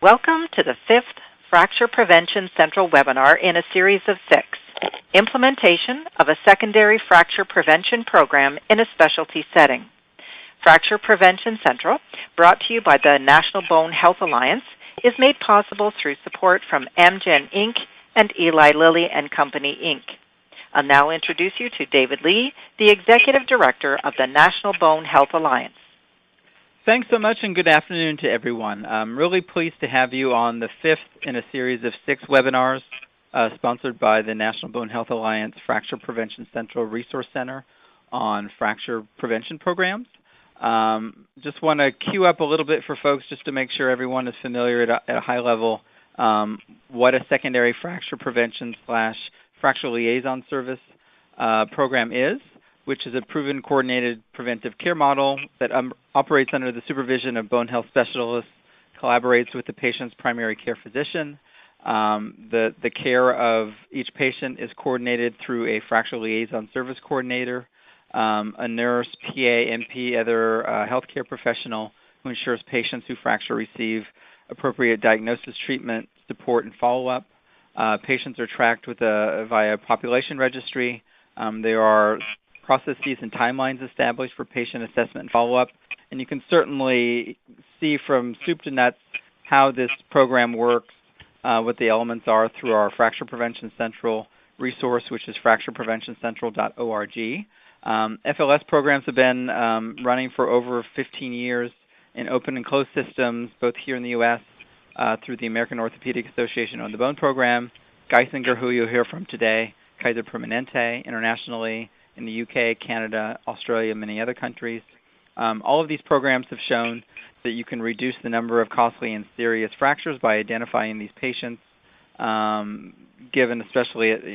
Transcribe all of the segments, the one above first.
Welcome to the 5th Fracture Prevention Central webinar in a series of 6, Implementation of a Secondary Fracture Prevention Program in a Specialty Setting. Fracture Prevention Central, brought to you by the National Bone Health Alliance, is made possible through support from Amgen Inc. and Eli Lilly and Company Inc. I'll now introduce you to David Lee, the Executive Director of the National Bone Health Alliance. Thanks so much, and good afternoon to everyone. I'm really pleased to have you on the 5th in a series of 6 webinars sponsored by the National Bone Health Alliance Fracture Prevention Central Resource Center on fracture prevention programs. Just want to queue up a little bit for folks just to make sure everyone is familiar at a high level what a secondary fracture prevention / fracture liaison service program is, which is a proven coordinated preventive care model that operates under the supervision of bone health specialists, collaborates with the patient's primary care physician. The care of each patient is coordinated through a fracture liaison service coordinator, a nurse, PA, NP, other healthcare professional who ensures patients who fracture receive appropriate diagnosis, treatment, support, and follow-up. Patients are tracked via population registry. There are processes and timelines established for patient assessment and follow-up. And you can certainly see from soup to nuts how this program works, what the elements are through our Fracture Prevention Central resource, which is fracturepreventioncentral.org. FLS programs have been running for over 15 years in open and closed systems, both here in the U.S. Through the American Orthopedic Association on the Bone Program, Geisinger, who you'll hear from today, Kaiser Permanente internationally, in the UK, Canada, Australia, many other countries. All of these programs have shown that you can reduce the number of costly and serious fractures by identifying these patients, given especially at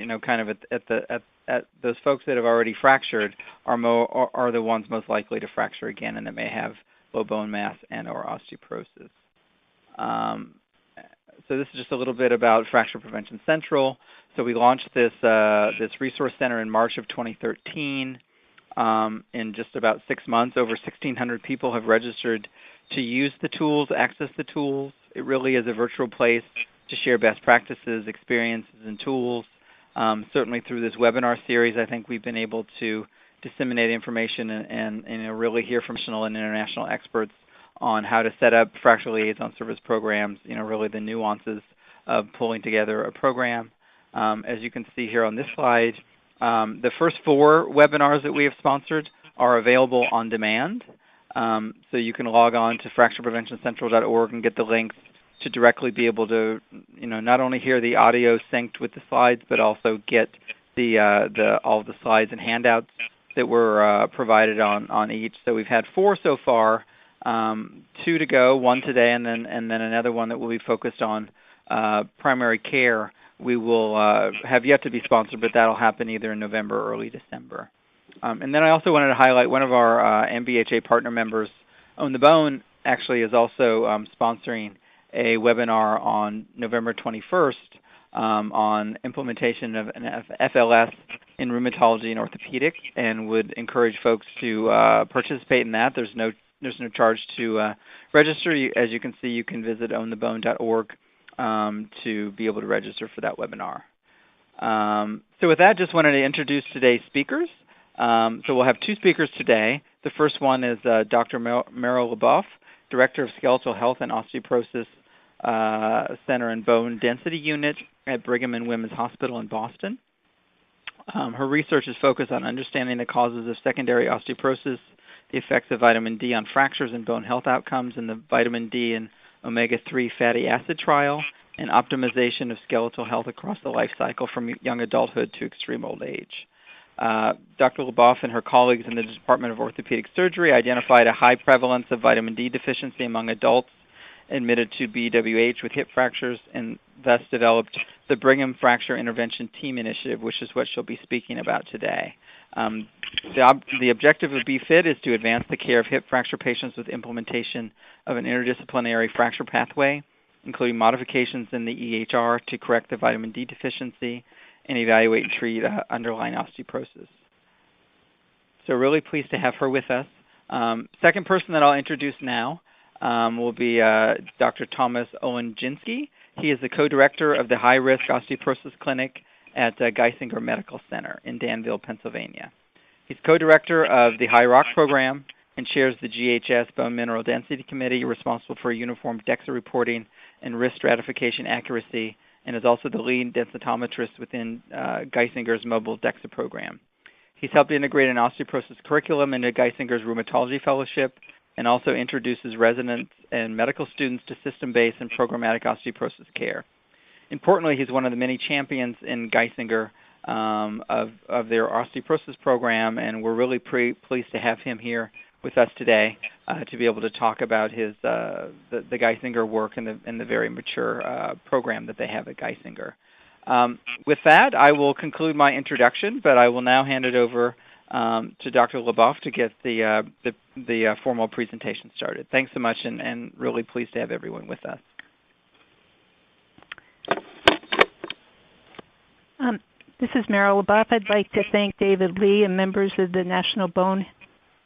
those folks that have already fractured are the ones most likely to fracture again and that may have low bone mass and or osteoporosis. So this is just a little bit about Fracture Prevention Central. So we launched this resource center in March of 2013. In just about 6 months, over 1,600 people have registered to use the tools, access the tools. It really is a virtual place to share best practices, experiences, and tools. Certainly through this webinar series, I think we've been able to disseminate information and really hear from national and international experts on how to set up fracture liaison service programs, really the nuances of pulling together a program. As you can see here on this slide, the first 4 webinars that we have sponsored are available on demand. So you can log on to fracturepreventioncentral.org and get the links to directly be able to, not only hear the audio synced with the slides, but also get all the slides and handouts that were provided on each. So we've had 4 so far, 2 to go, 1 today, and then another one that will be focused on primary care. We will have yet to be sponsored, but that will happen either in November or early December. And then I also wanted to highlight one of our NBHA partner members, Own the Bone, actually is also sponsoring a webinar on November 21st on implementation of an FLS in rheumatology and orthopedics, and would encourage folks to participate in that. There's no charge to register. As you can see, you can visit ownthebone.org to be able to register for that webinar. So with that, just wanted to introduce today's speakers. So we'll have 2 speakers today. The first one is Dr. Meryl Leboff, Director of Skeletal Health and Osteoporosis Center and Bone Density Unit at Brigham and Women's Hospital in Boston. Her research is focused on understanding the causes of secondary osteoporosis, the effects of vitamin D on fractures and bone health outcomes, and the vitamin D and omega-3 fatty acid trial, and optimization of skeletal health across the life cycle from young adulthood to extreme old age. Dr. Leboff and her colleagues in the Department of Orthopedic Surgery identified a high prevalence of vitamin D deficiency among adults admitted to BWH with hip fractures, and thus developed the Brigham Fracture Intervention Team Initiative, which is what she'll be speaking about today. The objective of BFIT is to advance the care of hip fracture patients with implementation of an interdisciplinary fracture pathway, including modifications in the EHR to correct the vitamin D deficiency and evaluate and treat underlying osteoporosis. So really pleased to have her with us. Second person that I'll introduce now will be Dr. Thomas Olenjinsky. He is the co-director of the High Risk Osteoporosis Clinic at Geisinger Medical Center in Danville, Pennsylvania. He's co-director of the High Rock program and chairs the GHS Bone Mineral Density Committee responsible for uniform DEXA reporting and risk stratification accuracy, and is also the lead densitometrist within Geisinger's mobile DEXA program. He's helped integrate an osteoporosis curriculum into Geisinger's rheumatology fellowship and also introduces residents and medical students to system-based and programmatic osteoporosis care. Importantly, he's one of the many champions in Geisinger of their osteoporosis program, and we're really pleased to have him here with us today to be able to talk about his the Geisinger work and the very mature program that they have at Geisinger. With that, I will conclude my introduction, but I will now hand it over to Dr. Leboff to get the formal presentation started. Thanks so much, and really pleased to have everyone with us. This is Meryl Leboff. I'd like to thank David Lee and members of the National Bone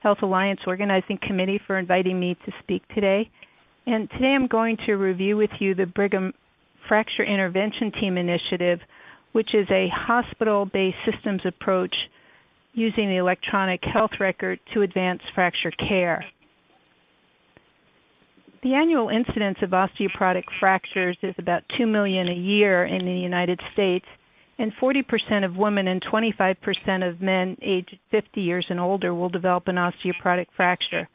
Health Alliance Organizing Committee for inviting me to speak today. And today I'm going to review with you the Brigham Fracture Intervention Team Initiative, which is a hospital-based systems approach using the electronic health record to advance fracture care. The annual incidence of osteoporotic fractures is about 2 million a year in the United States, and 40% of women and 25% of men aged 50 years and older will develop an osteoporotic fracture.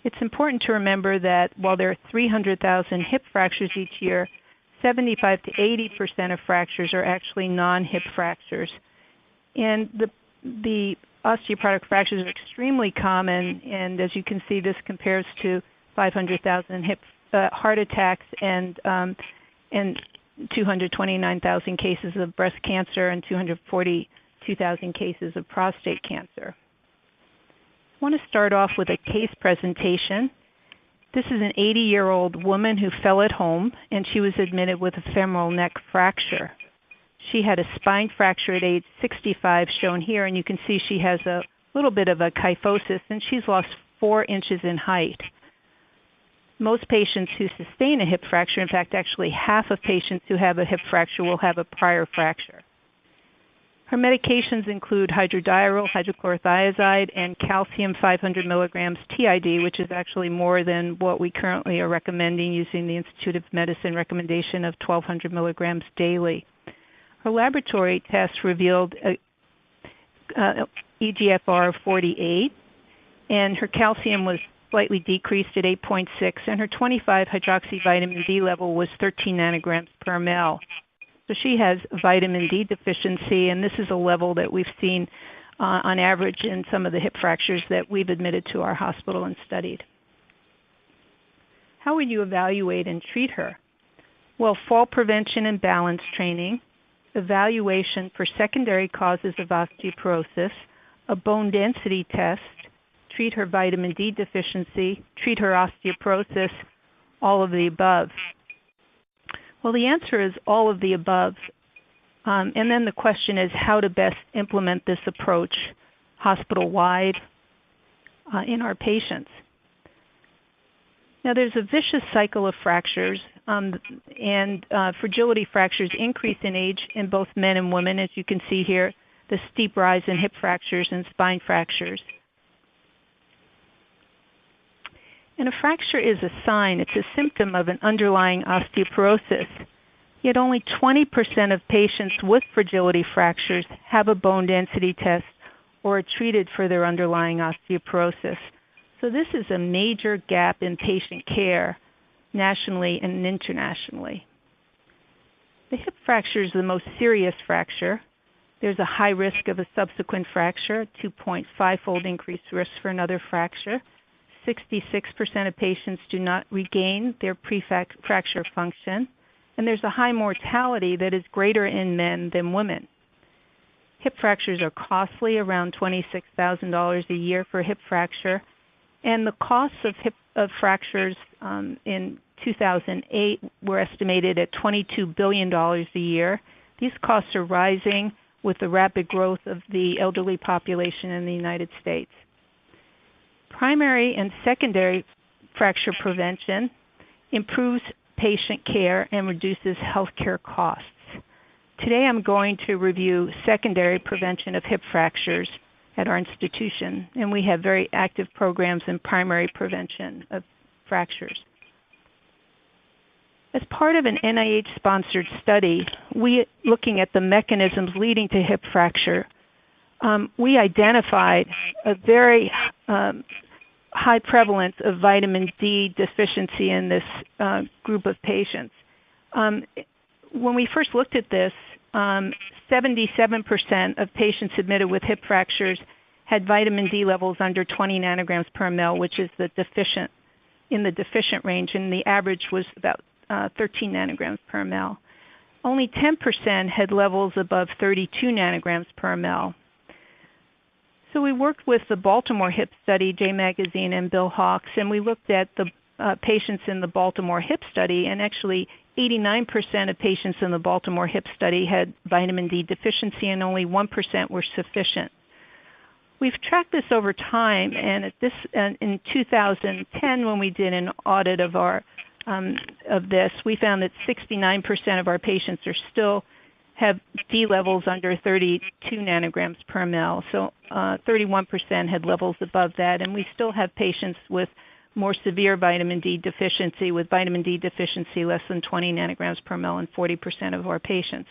It's important to remember that while there are 300,000 hip fractures each year, 75 to 80% of fractures are actually non-hip fractures. And the osteoporotic fractures are extremely common, and as you can see, this compares to 500,000 heart attacks and 229,000 cases of breast cancer and 242,000 cases of prostate cancer. I want to start off with a case presentation. This is an 80-year-old woman who fell at home, and she was admitted with a femoral neck fracture. She had a spine fracture at age 65, shown here, and you can see she has a little bit of a kyphosis, and she's lost 4 inches in height. Most patients who sustain a hip fracture, in fact, actually half of patients who have a hip fracture will have a prior fracture. Her medications include hydrodiol, hydrochlorothiazide, and calcium 500 milligrams TID, which is actually more than what we currently are recommending using the Institute of Medicine recommendation of 1,200 milligrams daily. Her laboratory tests revealed EGFR of 48, and her calcium was slightly decreased at 8.6, and her 25 hydroxy vitamin D level was 13 nanograms per ml. So she has vitamin D deficiency, and this is a level that we've seen on average in some of the hip fractures that we've admitted to our hospital and studied. How would you evaluate and treat her? Well, fall prevention and balance training, evaluation for secondary causes of osteoporosis, a bone density test, treat her vitamin D deficiency, treat her osteoporosis, all of the above. Well, the answer is all of the above. And then the question is how to best implement this approach hospital-wide in our patients. Now, there's a vicious cycle of fractures, and fragility fractures increase in age in both men and women, as you can see here, the steep rise in hip fractures and spine fractures. And a fracture is a sign, it's a symptom of an underlying osteoporosis. Yet only 20% of patients with fragility fractures have a bone density test or are treated for their underlying osteoporosis. So this is a major gap in patient care nationally and internationally. The hip fracture is the most serious fracture. There's a high risk of a subsequent fracture, a 2.5-fold increased risk for another fracture. 66% of patients do not regain their pre-fracture function, and there's a high mortality that is greater in men than women. Hip fractures are costly, around $26,000 a year for a hip fracture, and the costs of fractures in 2008 were estimated at $22 billion a year. These costs are rising with the rapid growth of the elderly population in the United States. Primary and secondary fracture prevention, improves patient care, and reduces healthcare costs. Today I'm going to review secondary prevention of hip fractures at our institution, and we have very active programs in primary prevention of fractures. As part of an NIH-sponsored study, looking at the mechanisms leading to hip fracture, we identified a very high prevalence of vitamin D deficiency in this group of patients. When we first looked at this, 77% of patients admitted with hip fractures had vitamin D levels under 20 nanograms per ml, which is in the deficient range, and the average was about 13 nanograms per ml. Only 10% had levels above 32 nanograms per ml. So we worked with the Baltimore Hip Study, J Magazine, and Bill Hawks, and we looked at the patients in the Baltimore Hip Study, and actually 89% of patients in the Baltimore Hip Study had vitamin D deficiency, and only 1% were sufficient. We've tracked this over time, and in 2010, when we did an audit of this, we found that 69% of our patients have D levels under 32 nanograms per ml. So 31% had levels above that, and we still have patients with more severe vitamin D deficiency, with vitamin D deficiency less than 20 nanograms per ml in 40% of our patients.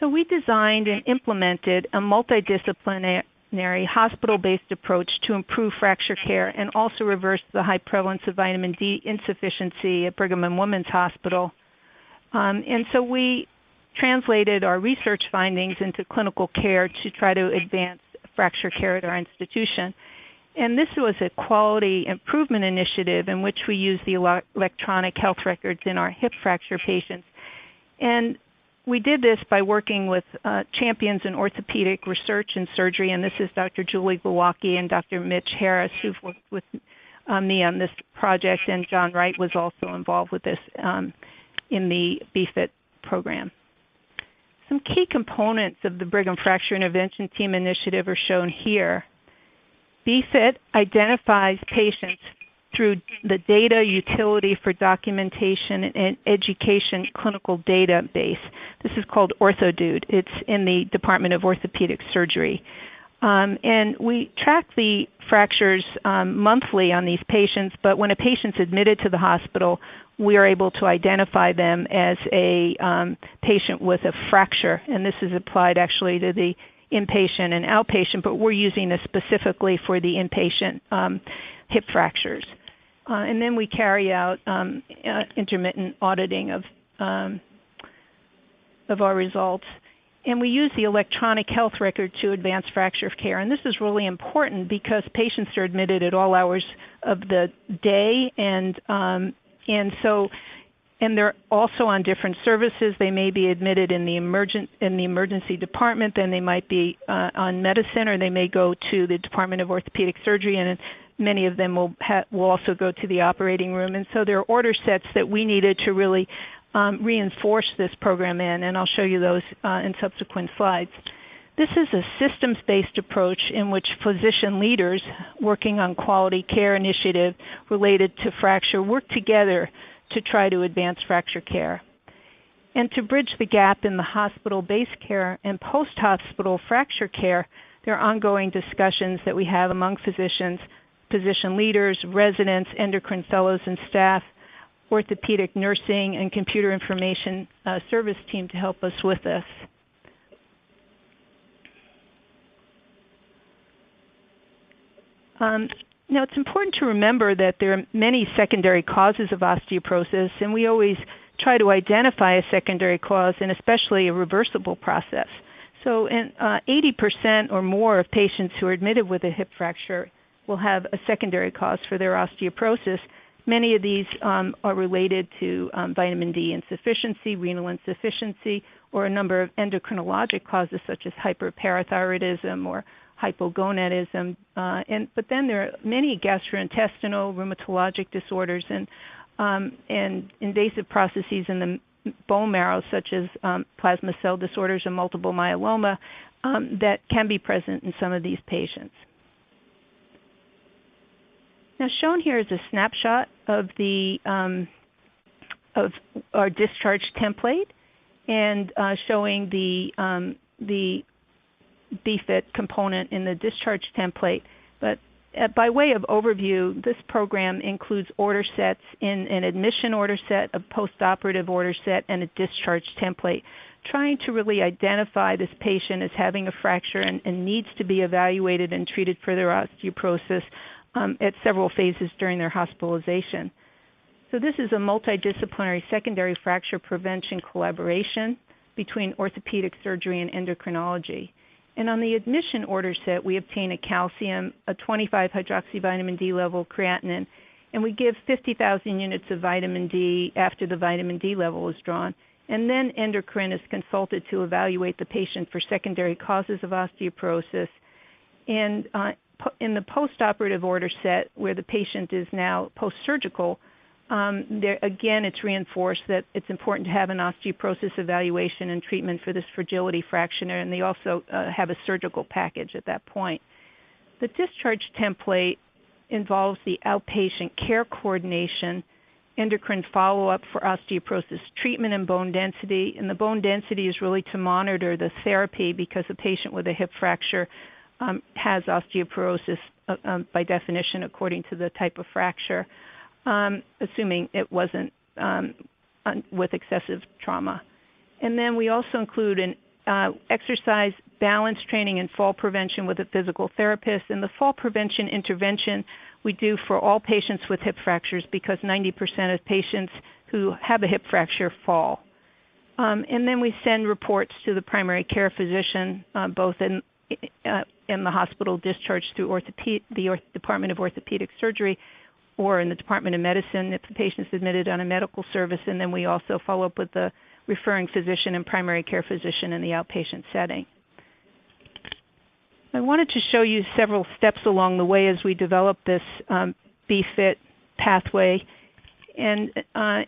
So we designed and implemented a multidisciplinary hospital-based approach to improve fracture care and also reverse the high prevalence of vitamin D insufficiency at Brigham and Women's Hospital. And so we translated our research findings into clinical care to try to advance fracture care at our institution. And this was a quality improvement initiative in which we used the electronic health records in our hip fracture patients. And we did this by working with champions in orthopedic research and surgery, and this is Dr. Julie Glowacki and Dr. Mitch Harris, who've worked with me on this project, and John Wright was also involved with this in the BFIT program. Some key components of the Brigham Fracture Intervention Team initiative are shown here. BFIT identifies patients through the data utility for documentation and education clinical database. This is called OrthoDude. It's in the Department of Orthopedic Surgery. And we track the fractures monthly on these patients, but when a patient's admitted to the hospital, we are able to identify them as a patient with a fracture, and this is applied actually to the inpatient and outpatient, but we're using this specifically for the inpatient hip fractures. And then we carry out intermittent auditing of our results. And we use the electronic health record to advance fracture care. And this is really important because patients are admitted at all hours of the day, and they're also on different services. They may be admitted in the emergency department, then they might be on medicine, or they may go to the Department of Orthopedic Surgery, and many of them will also go to the operating room. And so there are order sets that we needed to really reinforce this program in, and I'll show you those in subsequent slides. This is a systems-based approach in which physician leaders working on quality care initiative related to fracture work together to try to advance fracture care. And to bridge the gap in the hospital-based care and post-hospital fracture care, there are ongoing discussions that we have among physicians, physician leaders, residents, endocrine fellows and staff, orthopedic nursing, and computer information service team to help us with this. Now, it's important to remember that there are many secondary causes of osteoporosis, and we always try to identify a secondary cause, and especially a reversible process. So 80% or more of patients who are admitted with a hip fracture will have a secondary cause for their osteoporosis. Many of these are related to vitamin D insufficiency, renal insufficiency, or a number of endocrinologic causes such as hyperparathyroidism or hypogonadism. But then there are many gastrointestinal, rheumatologic disorders, and invasive processes in the bone marrow such as plasma cell disorders and multiple myeloma that can be present in some of these patients. Now shown here is a snapshot of of our discharge template, and showing the BFIT component in the discharge template. But by way of overview, this program includes order sets in an admission order set, a postoperative order set, and a discharge template, trying to really identify this patient as having a fracture and needs to be evaluated and treated for their osteoporosis at several phases during their hospitalization. So this is a multidisciplinary secondary fracture prevention collaboration between orthopedic surgery and endocrinology. And on the admission order set, we obtain a calcium, a 25-hydroxyvitamin D level, creatinine, and we give 50,000 units of vitamin D after the vitamin D level is drawn. And then endocrine is consulted to evaluate the patient for secondary causes of osteoporosis. And in the postoperative order set, where the patient is now post-surgical, there, again, it's reinforced that it's important to have an osteoporosis evaluation and treatment for this fragility fracture, and they also have a surgical package at that point. The discharge template involves the outpatient care coordination, endocrine follow-up for osteoporosis treatment and bone density. And the bone density is really to monitor the therapy, because a patient with a hip fracture has osteoporosis by definition according to the type of fracture. Assuming it wasn't with excessive trauma. And then we also include an exercise, balance training, and fall prevention with a physical therapist. And the fall prevention intervention we do for all patients with hip fractures, because 90% of patients who have a hip fracture fall. And then we send reports to the primary care physician, both in the hospital discharged through the Department of Orthopedic Surgery, or in the Department of Medicine if the patient's admitted on a medical service, and then we also follow up with the referring physician and primary care physician in the outpatient setting. I wanted to show you several steps along the way as we develop this BFIT pathway. And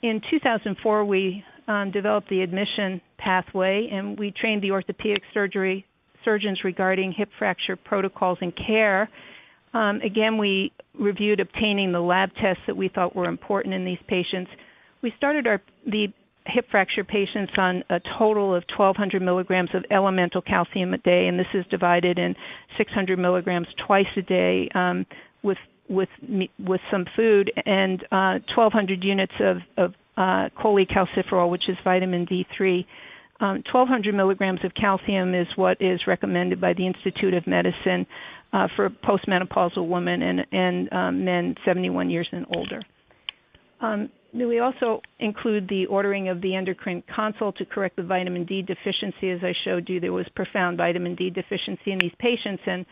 in 2004, we developed the admission pathway, and we trained the orthopedic surgeons regarding hip fracture protocols and care. Again, we reviewed obtaining the lab tests that we thought were important in these patients. We started the hip fracture patients on a total of 1,200 milligrams of elemental calcium a day, and this is divided in 600 milligrams twice a day with some food, and 1,200 units of cholecalciferol, which is vitamin D3. 1,200 milligrams of calcium is what is recommended by the Institute of Medicine for postmenopausal women and men 71 years and older. We also include the ordering of the endocrine consult to correct the vitamin D deficiency. As I showed you, there was profound vitamin D deficiency in these patients, and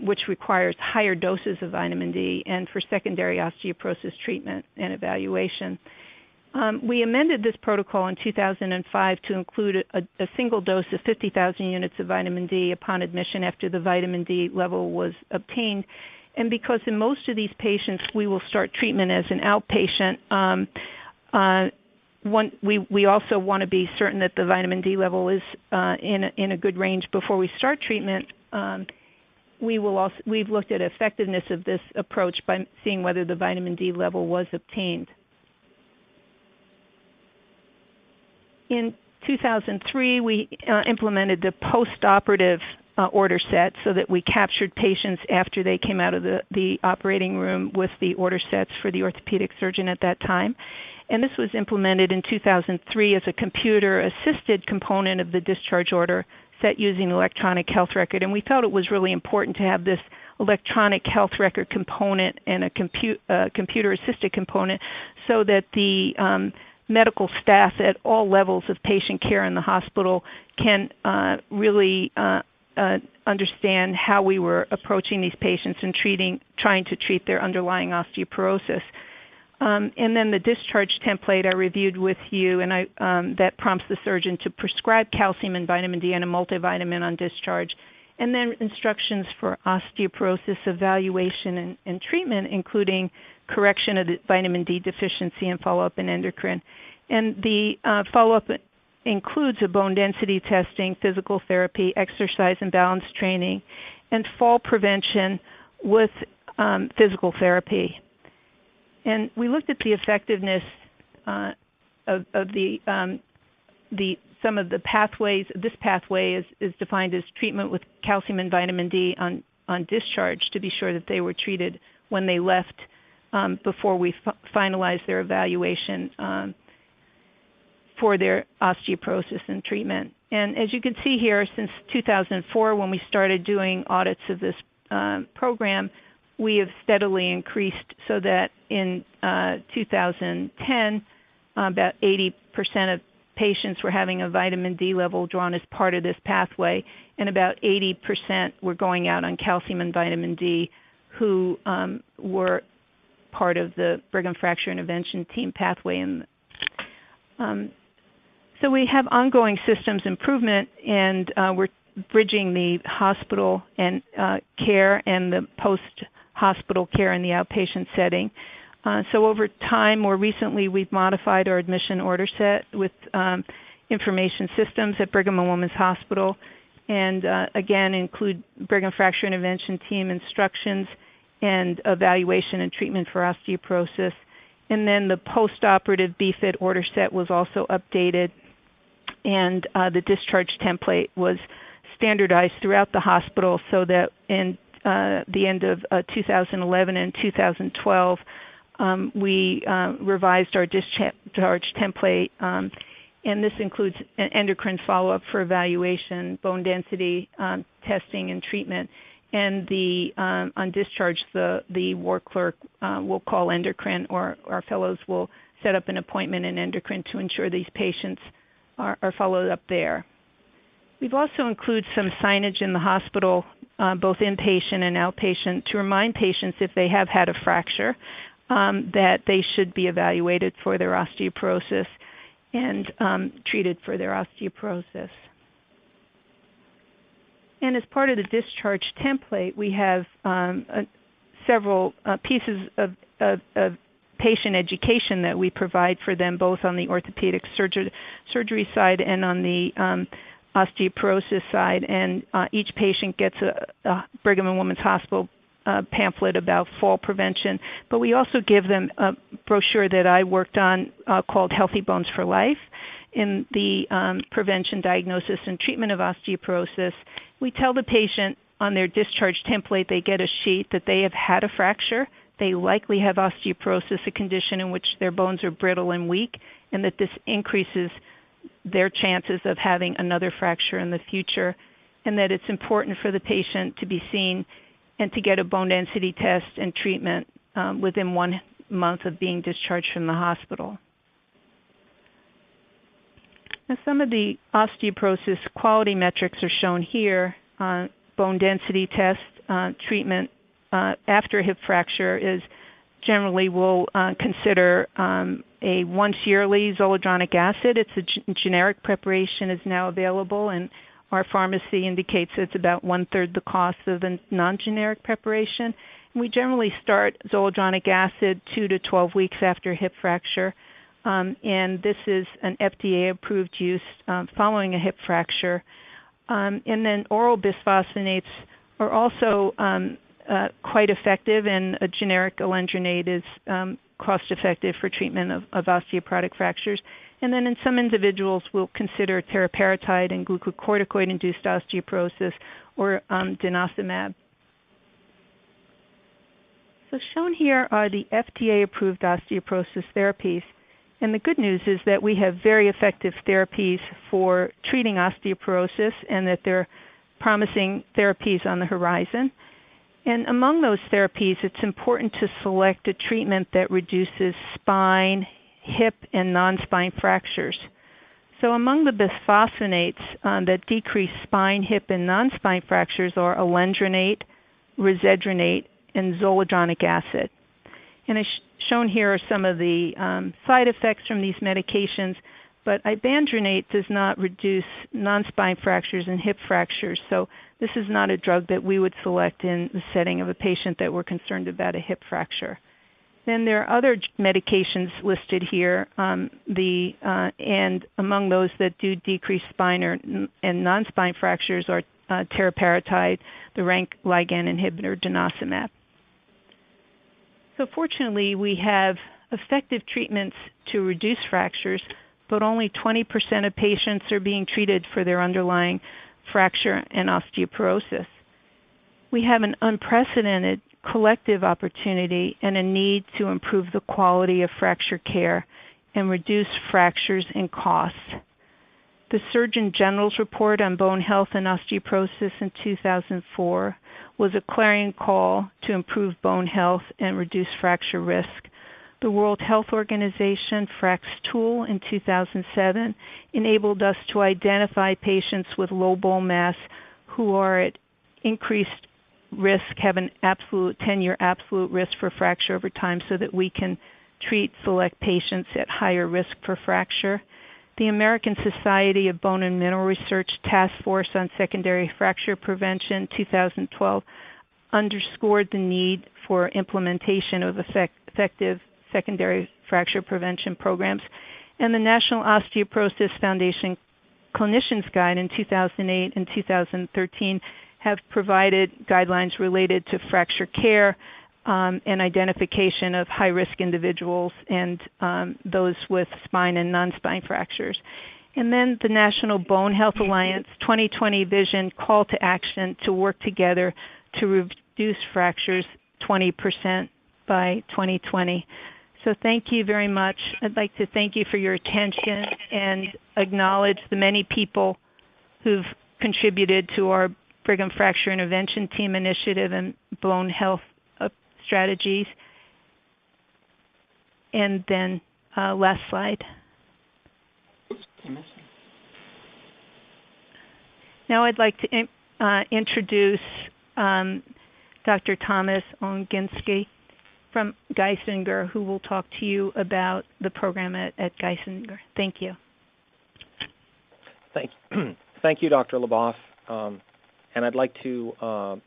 which requires higher doses of vitamin D, and for secondary osteoporosis treatment and evaluation. We amended this protocol in 2005 to include a single dose of 50,000 units of vitamin D upon admission after the vitamin D level was obtained. And because in most of these patients we will start treatment as an outpatient, we also want to be certain that the vitamin D level is in a good range before we start treatment. We've looked at effectiveness of this approach by seeing whether the vitamin D level was obtained. In 2003, we implemented the postoperative order set so that we captured patients after they came out of the operating room with the order sets for the orthopedic surgeon at that time. And this was implemented in 2003 as a computer-assisted component of the discharge order set using electronic health record. And we felt it was really important to have this electronic health record component and a computer-assisted component so that the medical staff at all levels of patient care in the hospital can really understand how we were approaching these patients and trying to treat their underlying osteoporosis. And then the discharge template I reviewed with you, and that prompts the surgeon to prescribe calcium and vitamin D and a multivitamin on discharge. And then instructions for osteoporosis evaluation and treatment, including correction of the vitamin D deficiency and follow-up in endocrine. And the follow-up includes a bone density testing, physical therapy, exercise and balance training, and fall prevention with physical therapy. And we looked at the effectiveness of some of the pathways. This pathway is defined as treatment with calcium and vitamin D on discharge, to be sure that they were treated when they left before we finalized their evaluation for their osteoporosis and treatment. And as you can see here, since 2004, when we started doing audits of this program, we have steadily increased, so that in 2010, about 80% of patients were having a vitamin D level drawn as part of this pathway, and about 80% were going out on calcium and vitamin D who were part of the Brigham Fracture Intervention Team pathway. So we have ongoing systems improvement, and we're bridging the hospital and care and the post-hospital care in the outpatient setting. So over time, more recently, we've modified our admission order set with information systems at Brigham and Women's Hospital, and again include Brigham Fracture Intervention Team instructions and evaluation and treatment for osteoporosis. And then the post-operative BFIT order set was also updated, and the discharge template was standardized throughout the hospital, so that in the end of 2011 and 2012, we revised our discharge template, and this includes an endocrine follow-up for evaluation, bone density testing, and treatment. And on discharge, the ward clerk will call endocrine, or our fellows will set up an appointment in endocrine to ensure these patients are followed up there. We've also included some signage in the hospital, both inpatient and outpatient, to remind patients if they have had a fracture that they should be evaluated for their osteoporosis and treated for their osteoporosis. And as part of the discharge template, we have several pieces of patient education that we provide for them, both on the orthopedic surgery side and on the osteoporosis side. And each patient gets a Brigham and Women's Hospital pamphlet about fall prevention. But we also give them a brochure that I worked on called Healthy Bones for Life, in the prevention, diagnosis, and treatment of osteoporosis. We tell the patient on their discharge template they get a sheet that they have had a fracture. They likely have osteoporosis, a condition in which their bones are brittle and weak, and that this increases their chances of having another fracture in the future, and that it's important for the patient to be seen and to get a bone density test and treatment within 1 month of being discharged from the hospital. Now, some of the osteoporosis quality metrics are shown here. Bone density test, treatment after a hip fracture is generally we'll consider a once yearly zoledronic acid. It's a generic preparation, is now available, and our pharmacy indicates it's about 1/3 the cost of a non-generic preparation. And we generally start zoledronic acid 2 to 12 weeks after a hip fracture. And this is an FDA-approved use following a hip fracture. And then oral bisphosphonates are also quite effective, and a generic alendronate is cost-effective for treatment of osteoporotic fractures. And then in some individuals, we'll consider teriparatide and glucocorticoid-induced osteoporosis, or denosumab. So shown here are the FDA-approved osteoporosis therapies. And the good news is that we have very effective therapies for treating osteoporosis, and that there are promising therapies on the horizon. And among those therapies, it's important to select a treatment that reduces spine, hip, and non-spine fractures. So among the bisphosphonates that decrease spine, hip, and non-spine fractures are alendronate, risedronate, and zoledronic acid. And as shown here are some of the side effects from these medications, but ibandronate does not reduce non-spine fractures and hip fractures, so this is not a drug that we would select in the setting of a patient that we're concerned about a hip fracture. Then there are other medications listed here, and among those that do decrease spine and non-spine fractures are teriparatide, the rank ligand inhibitor denosumab. So fortunately, we have effective treatments to reduce fractures, but only 20% of patients are being treated for their underlying fracture and osteoporosis. We have an unprecedented collective opportunity and a need to improve the quality of fracture care and reduce fractures and costs. The Surgeon General's report on bone health and osteoporosis in 2004 was a clarion call to improve bone health and reduce fracture risk. The World Health Organization FRAX tool in 2007 enabled us to identify patients with low bone mass who are at increased risk, have an absolute 10-year absolute risk for fracture over time, so that we can treat select patients at higher risk for fracture. The American Society of Bone and Mineral Research Task Force on Secondary Fracture Prevention 2012 underscored the need for implementation of effective secondary fracture prevention programs. And the National Osteoporosis Foundation Clinicians Guide in 2008 and 2013 have provided guidelines related to fracture care and identification of high-risk individuals and those with spine and non-spine fractures. And then the National Bone Health Alliance 2020 Vision Call to Action to work together to reduce fractures 20% by 2020. So thank you very much. I'd like to thank you for your attention and acknowledge the many people who've contributed to our Brigham Fracture Intervention Team initiative and bone health strategies. And then last slide. Now I'd like to introduce Dr. Thomas Onginski from Geisinger, who will talk to you about the program at Geisinger. Thank you. Thank you, Dr. Leboff. And I'd like to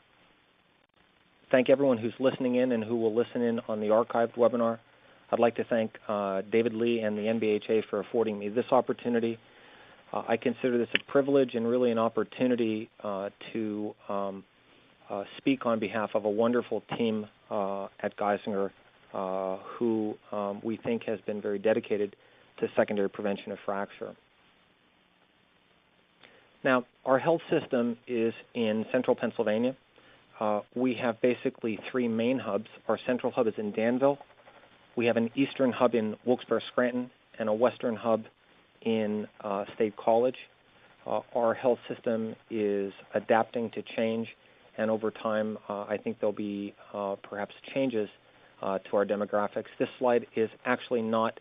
thank everyone who's listening in and who will listen in on the archived webinar. I'd like to thank David Lee and the NBHA for affording me this opportunity. I consider this a privilege and really an opportunity to speak on behalf of a wonderful team at Geisinger who we think has been very dedicated to secondary prevention of fracture. Now, our health system is in central Pennsylvania. We have basically three main hubs. Our central hub is in Danville. We have an eastern hub in Wilkes-Barre-Scranton and a western hub in State College. Our health system is adapting to change, and over time I think there'll be perhaps changes to our demographics. This slide is actually not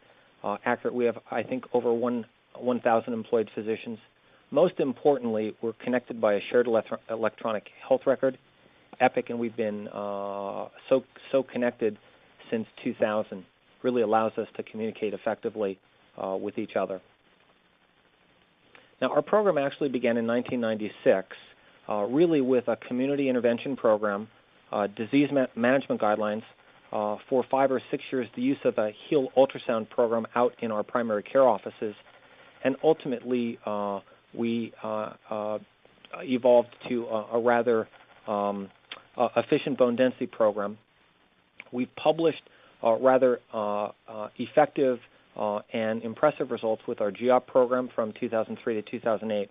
accurate. We have, I think, over 1,000 employed physicians. Most importantly, we're connected by a shared electronic health record, EPIC, and we've been so connected since 2000. Really allows us to communicate effectively with each other. Now, our program actually began in 1996, really with a community intervention program, disease management guidelines. For 5 or 6 years, the use of a heel ultrasound program out in our primary care offices, and ultimately we evolved to a rather efficient bone density program. We've published rather effective and impressive results with our GEOP program from 2003 to 2008.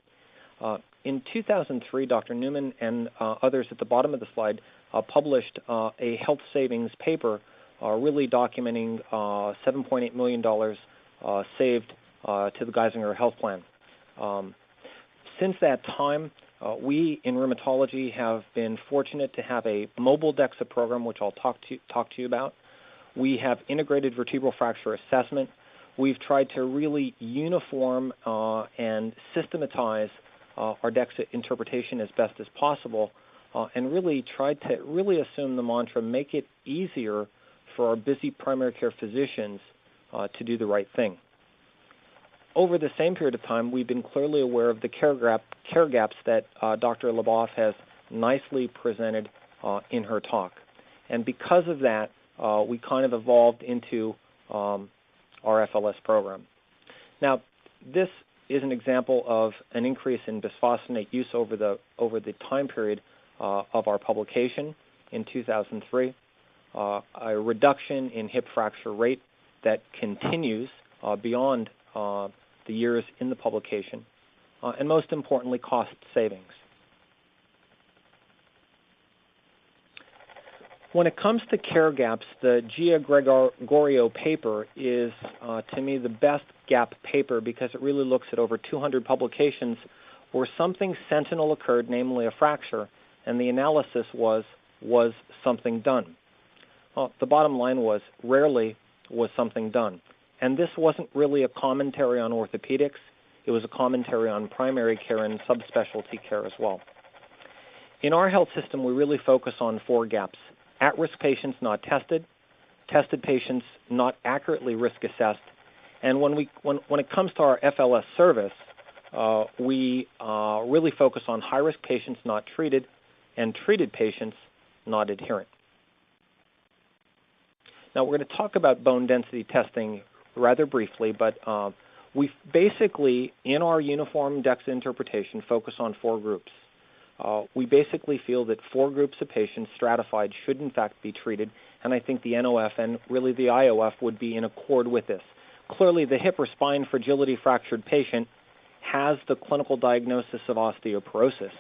In 2003, Dr. Newman and others at the bottom of the slide published a health savings paper really documenting $7.8 million saved to the Geisinger Health Plan. Since that time, we in rheumatology have been fortunate to have a mobile DEXA program, which I'll talk to you about. We have integrated vertebral fracture assessment. We've tried to really uniform and systematize our DEXA interpretation as best as possible, and really tried to really assume the mantra, make it easier for our busy primary care physicians to do the right thing. Over the same period of time, we've been clearly aware of the care gaps that Dr. Leboff has nicely presented in her talk. And because of that, we kind of evolved into our FLS program. Now, this is an example of an increase in bisphosphonate use over the time period of our publication in 2003. a reduction in hip fracture rate that continues beyond the years in the publication, and most importantly, cost savings. When it comes to care gaps, the Gia Gregorio paper is, to me, the best gap paper because it really looks at over 200 publications where something sentinel occurred, namely a fracture, and the analysis was something done? Well, the bottom line was, rarely was something done. And this wasn't really a commentary on orthopedics. It was a commentary on primary care and subspecialty care as well. In our health system, we really focus on 4 gaps. At-risk patients not tested, tested patients not accurately risk assessed, and when it comes to our FLS service, we really focus on high-risk patients not treated and treated patients not adherent. Now we're going to talk about bone density testing rather briefly, but we basically, in our uniform DEXA interpretation, focus on 4 groups. We basically feel that 4 groups of patients stratified should in fact be treated, and I think the NOF and really the IOF would be in accord with this. Clearly, the hip or spine fragility fractured patient has the clinical diagnosis of osteoporosis.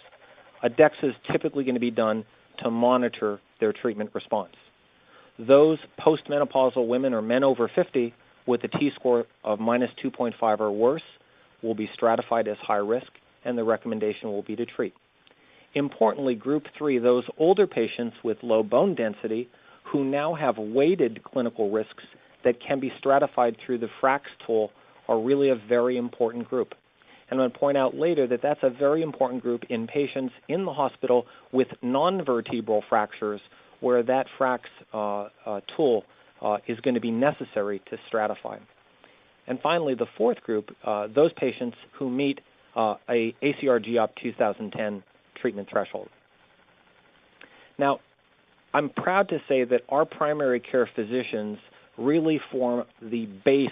A DEXA is typically going to be done to monitor their treatment response. Those postmenopausal women or men over 50 with a T-score of -2.5 or worse will be stratified as high risk, and the recommendation will be to treat. Importantly, group 3, those older patients with low bone density who now have weighted clinical risks that can be stratified through the FRAX tool are really a very important group. And I'm going to point out later that that's a very important group in patients in the hospital with non-vertebral fractures where that FRAX tool is going to be necessary to stratify. And finally, the 4th group, those patients who meet a ACR GOP 2010 treatment threshold. Now, I'm proud to say that our primary care physicians really form the base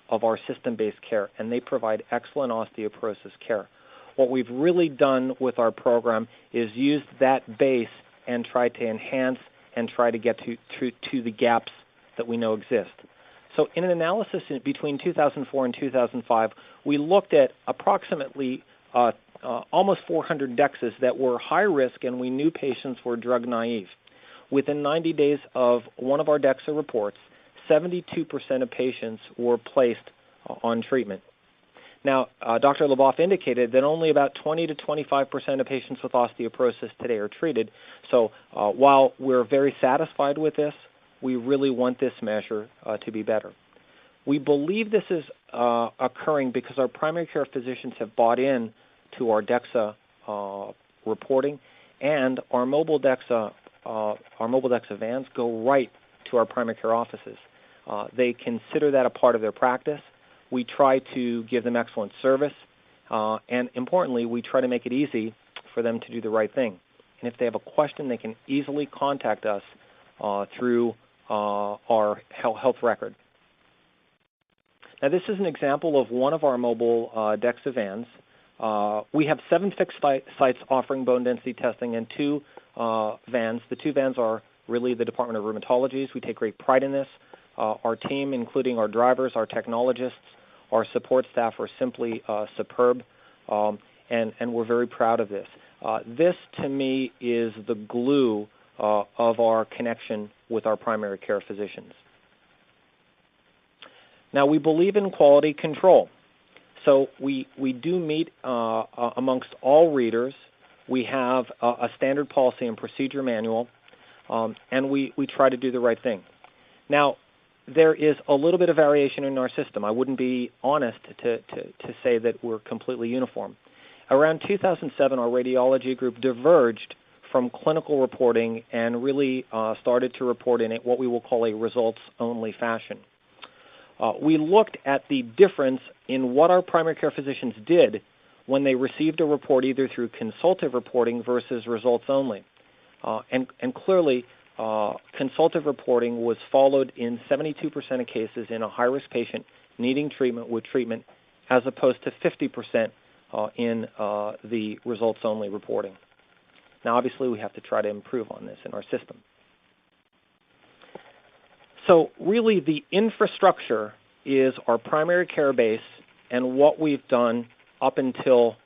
of our system-based care, and they provide excellent osteoporosis care. What we've really done with our program is use that base and try to enhance and try to get to the gaps that we know exist. So in an analysis between 2004 and 2005, we looked at approximately almost 400 DEXAs that were high risk, and we knew patients were drug naive. Within 90 days of one of our DEXA reports, 72% of patients were placed on treatment. Now, Dr. Leboff indicated that only about 20 to 25% of patients with osteoporosis today are treated. So while we're very satisfied with this, we really want this measure to be better. We believe this is occurring because our primary care physicians have bought in to our DEXA reporting, and our mobile DEXA vans go right to our primary care offices. They consider that a part of their practice. We try to give them excellent service, and importantly, we try to make it easy for them to do the right thing. And if they have a question, they can easily contact us through our health record. Now, this is an example of one of our mobile DEXA vans. We have 7 fixed sites offering bone density testing and 2 vans. The 2 vans are really the Department of Rheumatology's. We take great pride in this. Our team, including our drivers, our technologists, our support staff are simply superb, and we're very proud of this. This, to me, is the glue of our connection with our primary care physicians. Now, we believe in quality control. So we do meet amongst all readers. We have a standard policy and procedure manual, and we try to do the right thing. Now, there is a little bit of variation in our system. I wouldn't be honest to say that we're completely uniform. Around 2007, our radiology group diverged from clinical reporting and really started to report in what we will call a results-only fashion. We looked at the difference in what our primary care physicians did when they received a report either through consultative reporting versus results only. And clearly, consultative reporting was followed in 72% of cases in a high-risk patient needing treatment with treatment, as opposed to 50% in the results-only reporting. Now, obviously, we have to try to improve on this in our system. So really the infrastructure is our primary care base and what we've done up until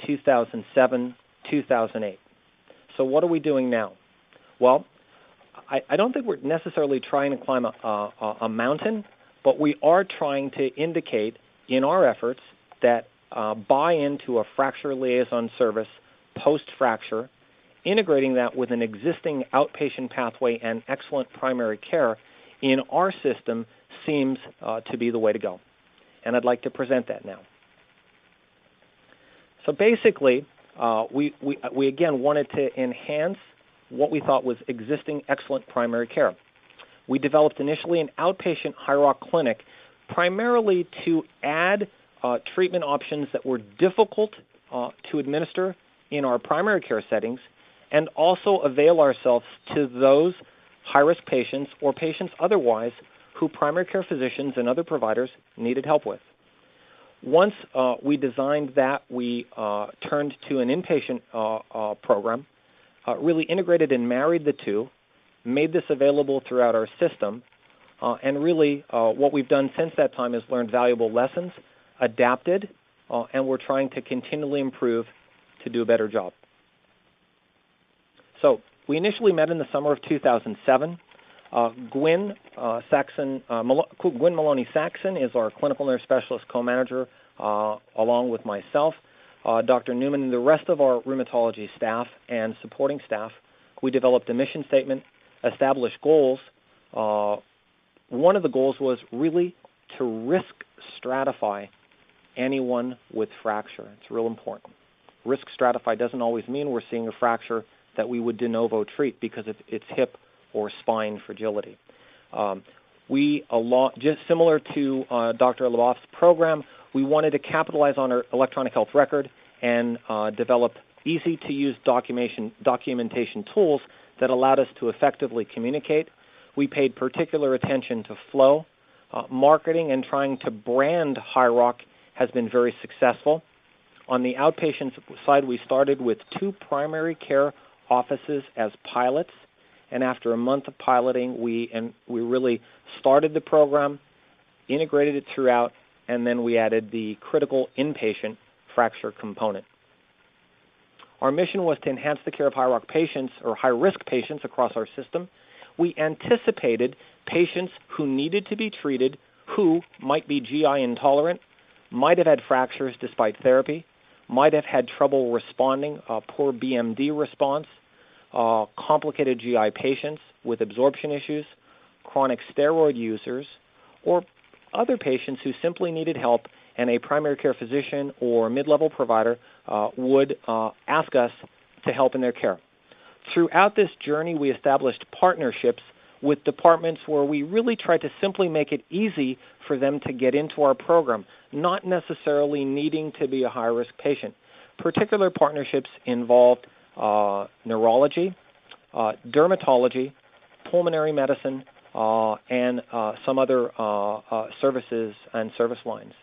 2007, 2008. So what are we doing now? Well, I don't think we're necessarily trying to climb a mountain, but we are trying to indicate in our efforts that buy into a fracture liaison service post-fracture, integrating that with an existing outpatient pathway and excellent primary care in our system seems to be the way to go. And I'd like to present that now. So basically, we again wanted to enhance what we thought was existing excellent primary care. We developed initially an outpatient High Rock clinic primarily to add treatment options that were difficult to administer in our primary care settings and also avail ourselves to those high-risk patients or patients otherwise who primary care physicians and other providers needed help with. Once we designed that, we turned to an inpatient program, really integrated and married the two, made this available throughout our system, and really what we've done since that time is learned valuable lessons, adapted, and we're trying to continually improve to do a better job. So we initially met in the summer of 2007. Gwyn Maloney Saxon is our clinical nurse specialist co-manager, along with myself, Dr. Newman, and the rest of our rheumatology staff and supporting staff. We developed a mission statement, established goals. One of the goals was really to risk stratify anyone with fracture. It's real important. Risk stratify doesn't always mean we're seeing a fracture that we would de novo treat because of its hip or spine fragility. Just similar to Dr. Leboff's program, we wanted to capitalize on our electronic health record and develop easy-to-use documentation tools that allowed us to effectively communicate. We paid particular attention to flow. Marketing and trying to brand High Rock has been very successful. On the outpatient side, we started with 2 primary care offices as pilots, and after a month of piloting, we really started the program, integrated it throughout, and then we added the critical inpatient fracture component. Our mission was to enhance the care of High Rock patients or high-risk patients across our system. We anticipated patients who needed to be treated who might be GI intolerant, might have had fractures despite therapy, might have had trouble responding, poor BMD response, complicated GI patients with absorption issues, chronic steroid users, or other patients who simply needed help and a primary care physician or mid-level provider would ask us to help in their care. Throughout this journey, we established partnerships with departments where we really tried to simply make it easy for them to get into our program, not necessarily needing to be a high-risk patient. Particular partnerships involved neurology, dermatology, pulmonary medicine, and some other services and service lines.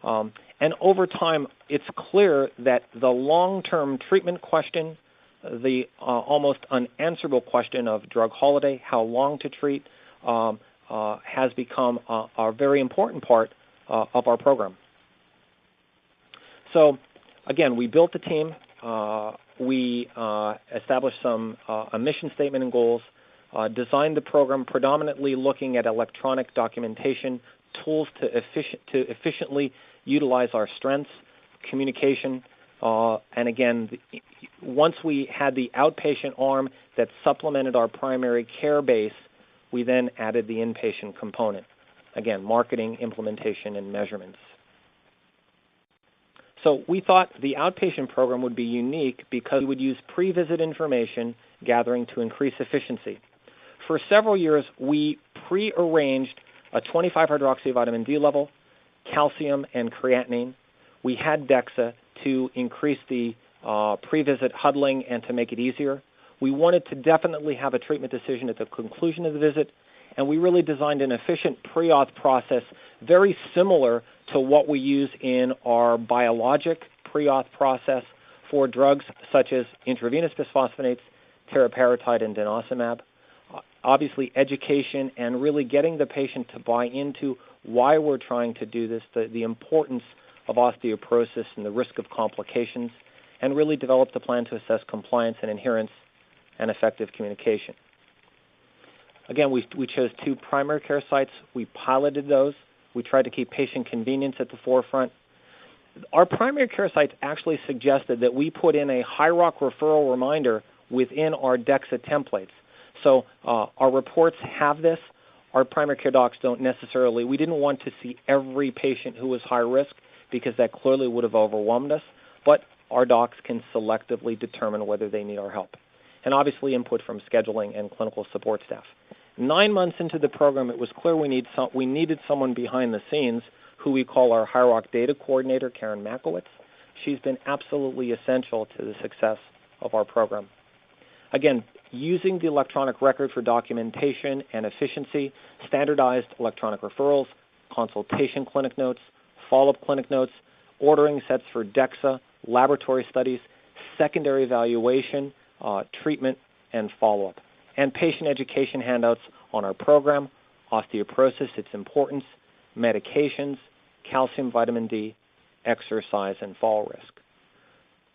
And over time, it's clear that the long-term treatment question, the almost unanswerable question of drug holiday, how long to treat, has become a very important part of our program. So, again, we built the team. We established a mission statement and goals, designed the program predominantly looking at electronic documentation, tools to efficiently utilize our strengths, communication, and again, once we had the outpatient arm that supplemented our primary care base, we then added the inpatient component. Again, marketing, implementation, and measurements. So we thought the outpatient program would be unique because we would use pre-visit information gathering to increase efficiency. For several years, we pre-arranged a 25-hydroxyvitamin D level, calcium, and creatinine. We had DEXA to increase the pre-visit huddling and to make it easier. We wanted to definitely have a treatment decision at the conclusion of the visit, and we really designed an efficient pre-auth process very similar to what we use in our biologic pre-auth process for drugs such as intravenous bisphosphonates, teriparatide, and denosumab. obviously education and really getting the patient to buy into why we're trying to do this, the importance of osteoporosis and the risk of complications, and really developed a plan to assess compliance and adherence and effective communication. Again, we chose 2 primary care sites. We piloted those. We tried to keep patient convenience at the forefront. Our primary care sites actually suggested that we put in a HYROC referral reminder within our DEXA templates. So our reports have this. Our primary care docs don't necessarily. We didn't want to see every patient who was high risk because that clearly would have overwhelmed us. But our docs can selectively determine whether they need our help. And obviously input from scheduling and clinical support staff. 9 months into the program, it was clear we needed someone behind the scenes who we call our HYROC data coordinator, Karen Makowitz. She's been absolutely essential to the success of our program. Again, using the electronic record for documentation and efficiency, standardized electronic referrals, consultation clinic notes, follow-up clinic notes, ordering sets for DEXA, laboratory studies, secondary evaluation, treatment, and follow-up, and patient education handouts on our program, osteoporosis, its importance, medications, calcium, vitamin D, exercise, and fall risk.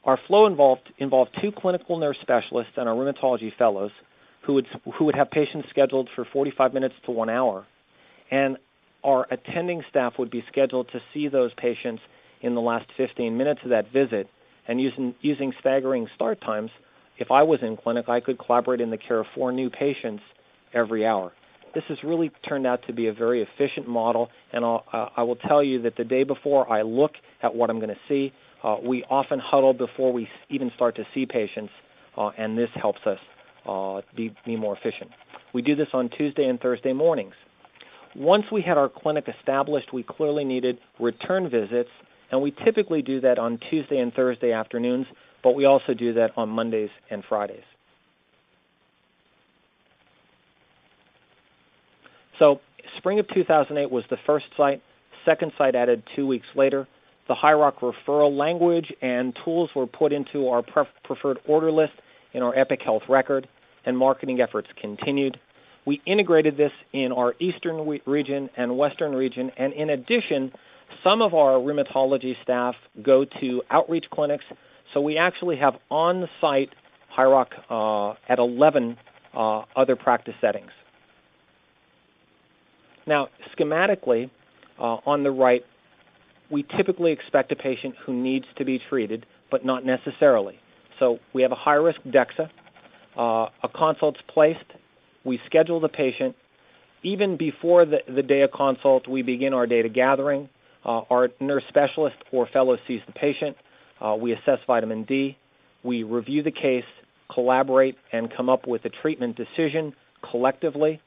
Our flow involved 2 clinical nurse specialists and our rheumatology fellows who would have patients scheduled for 45 minutes to 1 hour, and our attending staff would be scheduled to see those patients in the last 15 minutes of that visit, and using staggering start times. If I was in clinic, I could collaborate in the care of 4 new patients every hour. This has really turned out to be a very efficient model, and I will tell you that the day before I look at what I'm going to see, we often huddle before we even start to see patients, and this helps us be more efficient. We do this on Tuesday and Thursday mornings. Once we had our clinic established, we clearly needed return visits, and we typically do that on Tuesday and Thursday afternoons, but we also do that on Mondays and Fridays. So spring of 2008 was the first site. Second site added 2 weeks later. The HYROC referral language and tools were put into our preferred order list in our Epic Health record, and marketing efforts continued. We integrated this in our eastern region and western region, and in addition, some of our rheumatology staff go to outreach clinics, so we actually have on-site HYROC at 11 other practice settings. Now, schematically, on the right, we typically expect a patient who needs to be treated, but not necessarily. So we have a high-risk DEXA, a consult's placed, we schedule the patient. Even before the day of consult, we begin our data gathering. Our nurse specialist or fellow sees the patient. We assess vitamin D. We review the case, collaborate, and come up with a treatment decision collectively.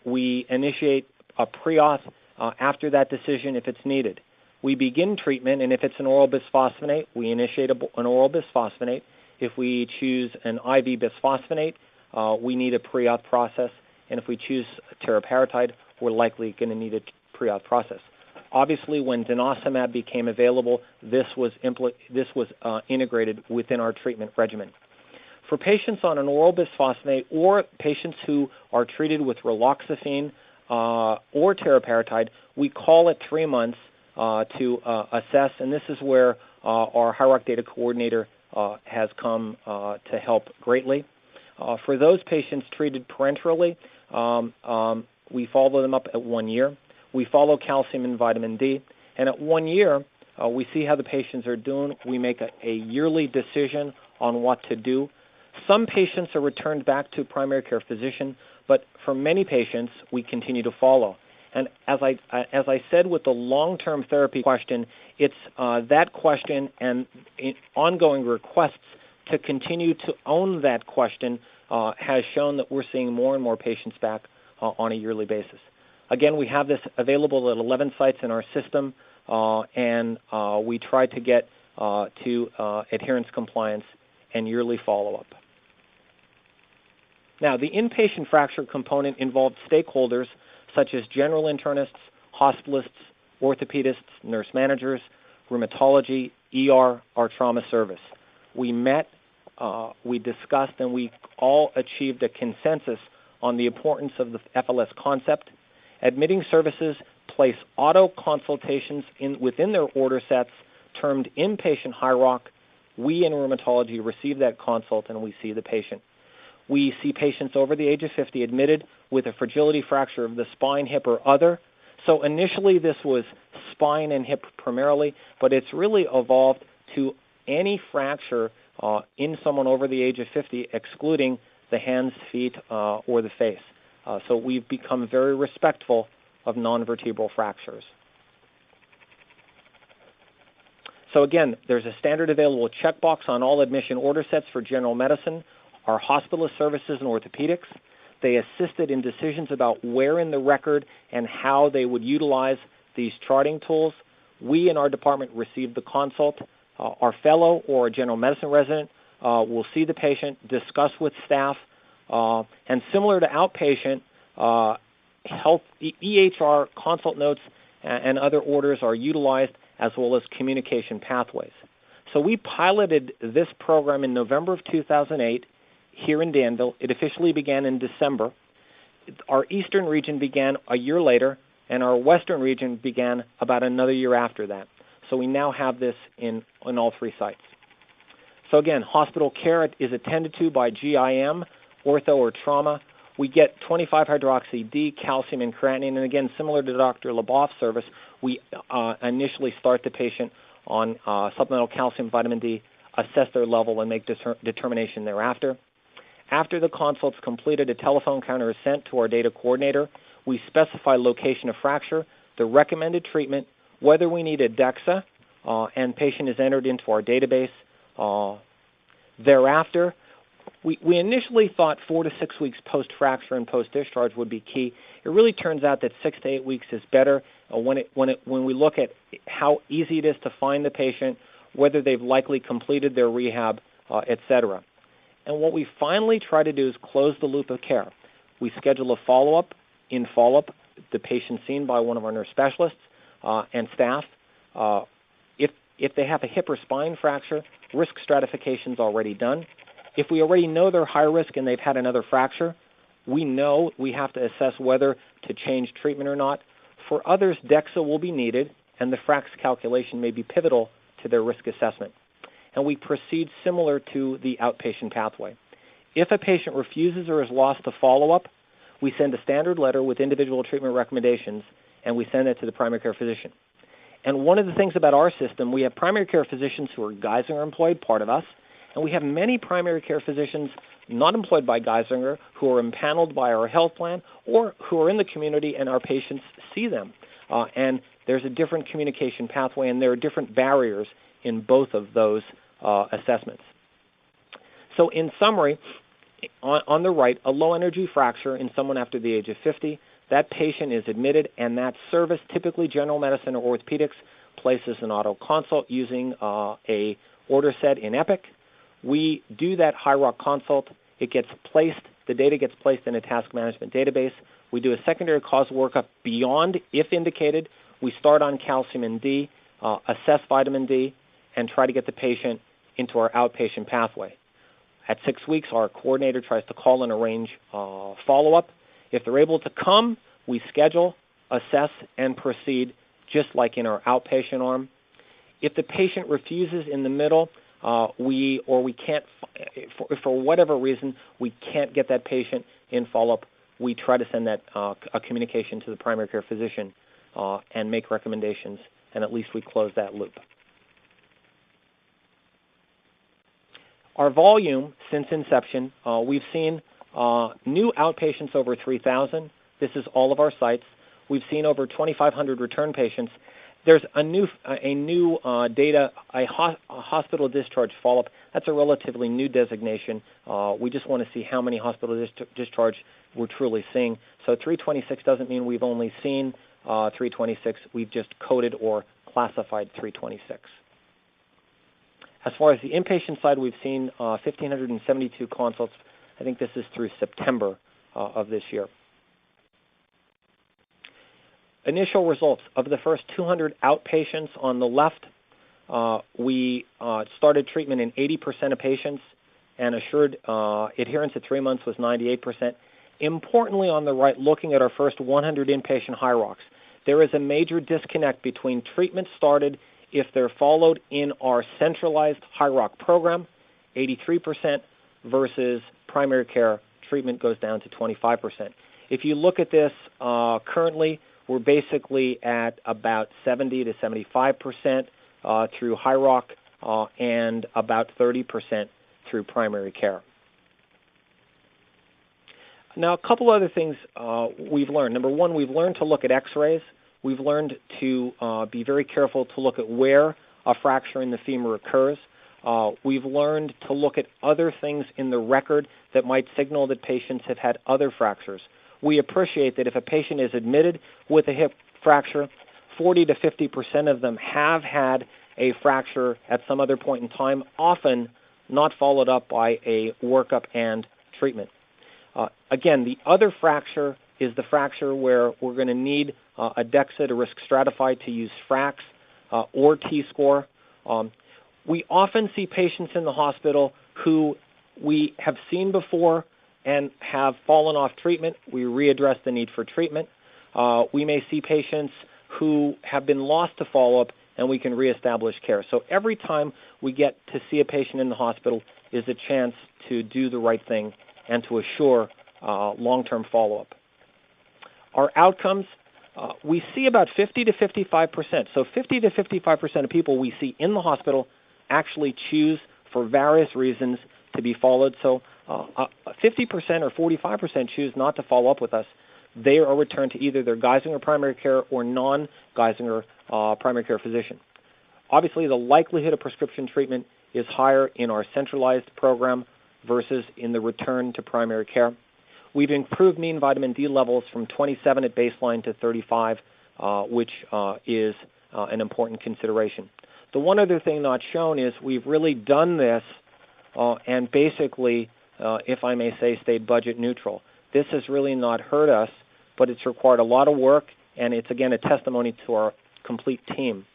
We initiate a pre-auth after that decision if it's needed. We begin treatment, and if it's an oral bisphosphonate, we initiate an oral bisphosphonate. If we choose an IV bisphosphonate, we need a pre-auth process. And if we choose teriparatide, we're likely going to need a pre-auth process. Obviously, when denosumab became available, this was integrated within our treatment regimen. For patients on an oral bisphosphonate or patients who are treated with raloxifene or teriparatide, we call it 3 months to assess, and this is where our HYROC data coordinator has come to help greatly. For those patients treated parenterally, we follow them up at 1 year. We follow calcium and vitamin D, and at 1 year, we see how the patients are doing. We make a yearly decision on what to do. Some patients are returned back to primary care physician, but for many patients, we continue to follow. And as I said with the long-term therapy question, it's that question and ongoing requests to continue to own that question has shown that we're seeing more and more patients back on a yearly basis. Again, we have this available at 11 sites in our system, and we try to get to adherence compliance and yearly follow-up. Now, the inpatient fracture component involved stakeholders such as general internists, hospitalists, orthopedists, nurse managers, rheumatology, ER, our trauma service. We met, we discussed, and we all achieved a consensus on the importance of the FLS concept. Admitting services place auto consultations within their order sets termed inpatient hierarch. We in rheumatology receive that consult and we see the patient. We see patients over the age of 50 admitted with a fragility fracture of the spine, hip, or other. So initially this was spine and hip primarily, but it's really evolved to any fracture in someone over the age of 50, excluding the hands, feet, or the face. So we've become very respectful of non-vertebral fractures. So again, there's a standard available checkbox on all admission order sets for general medicine, our hospitalist services and orthopedics. They assisted in decisions about where in the record and how they would utilize these charting tools. We in our department received the consult. Our fellow or a general medicine resident will see the patient, discuss with staff, and similar to outpatient, health EHR consult notes and other orders are utilized, as well as communication pathways. So we piloted this program in November of 2008 here in Danville. It officially began in December. Our eastern region began a year later, and our western region began about another year after that. So we now have this in all three sites. So again, hospital care is attended to by GIM, ortho, or trauma. We get 25-hydroxy-D, calcium, and creatinine. And again, similar to Dr. Leboff's service, we initially start the patient on supplemental calcium, vitamin D, assess their level, and make determination thereafter. After the consult's completed, a telephone counter is sent to our data coordinator. We specify location of fracture, the recommended treatment, whether we need a DEXA, and patient is entered into our database. Thereafter, we initially thought 4 to 6 weeks post-fracture and post-discharge would be key. It really turns out that 6 to 8 weeks is better when we look at how easy it is to find the patient, whether they've likely completed their rehab, etc. And what we finally try to do is close the loop of care. We schedule a follow-up. In follow-up, the patient seen by one of our nurse specialists and staff. If they have a hip or spine fracture, risk stratification is already done. If we already know they're high risk and they've had another fracture, we know we have to assess whether to change treatment or not. For others, DEXA will be needed, and the FRAX calculation may be pivotal to their risk assessment. And we proceed similar to the outpatient pathway. If a patient refuses or is lost to follow-up, we send a standard letter with individual treatment recommendations, and we send it to the primary care physician. And one of the things about our system, we have primary care physicians who are Geisinger employed, part of us, and we have many primary care physicians not employed by Geisinger who are impaneled by our health plan or who are in the community and our patients see them. And there's a different communication pathway, and there are different barriers in both of those assessments. So in summary, on the right, a low-energy fracture in someone after the age of 50, that patient is admitted, and that service, typically general medicine or orthopedics, places an auto consult using a order set in Epic. We do that hierarch consult. It gets placed, the data gets placed in a task management database. We do a secondary causal workup beyond, if indicated. We start on calcium and D, assess vitamin D, and try to get the patient into our outpatient pathway. At 6 weeks, our coordinator tries to call and arrange follow-up. If they're able to come, we schedule, assess, and proceed just like in our outpatient arm. If the patient refuses in the middle, we can't, for whatever reason, we can't get that patient in follow-up, we try to send that a communication to the primary care physician and make recommendations, and at least we close that loop. Our volume since inception, we've seen new outpatients over 3,000. This is all of our sites. We've seen over 2,500 return patients. There's a new data, a hospital discharge follow-up. That's a relatively new designation. We just want to see how many hospital discharge we're truly seeing. So 326 doesn't mean we've only seen 326. We've just coded or classified 326. As far as the inpatient side, we've seen 1,572 consults. I think this is through September of this year. Initial results. Of the first 200 outpatients on the left, we started treatment in 80% of patients, and assured adherence at 3 months was 98%. Importantly, on the right, looking at our first 100 inpatient HYROCs, there is a major disconnect between treatments started if they're followed in our centralized HYROC program, 83%, versus primary care treatment goes down to 25%. If you look at this currently, we're basically at about 70 to 75% through HYROC and about 30% through primary care. Now, a couple other things we've learned. Number one, we've learned to look at x-rays. We've learned to be very careful to look at where a fracture in the femur occurs. We've learned to look at other things in the record that might signal that patients have had other fractures. We appreciate that if a patient is admitted with a hip fracture, 40 to 50% of them have had a fracture at some other point in time, often not followed up by a workup and treatment. Again, the other fracture is the fracture where we're going to need a DEXA to risk stratify to use FRAX or T-score. We often see patients in the hospital who we have seen before and have fallen off treatment. We readdress the need for treatment. We may see patients who have been lost to follow-up, and we can reestablish care. So every time we get to see a patient in the hospital is a chance to do the right thing and to assure long-term follow-up. Our outcomes, we see about 50 to 55%. So 50 to 55% of people we see in the hospital actually choose for various reasons to be followed. So 50% or 45% choose not to follow up with us. They are returned to either their Geisinger primary care or non-Geisinger primary care physician. Obviously, the likelihood of prescription treatment is higher in our centralized program versus in the return to primary care. We've improved mean vitamin D levels from 27 at baseline to 35, which is an important consideration. The one other thing not shown is we've really done this and basically, if I may say, stayed budget neutral. This has really not hurt us, but it's required a lot of work, and it's, again, a testimony to our complete team.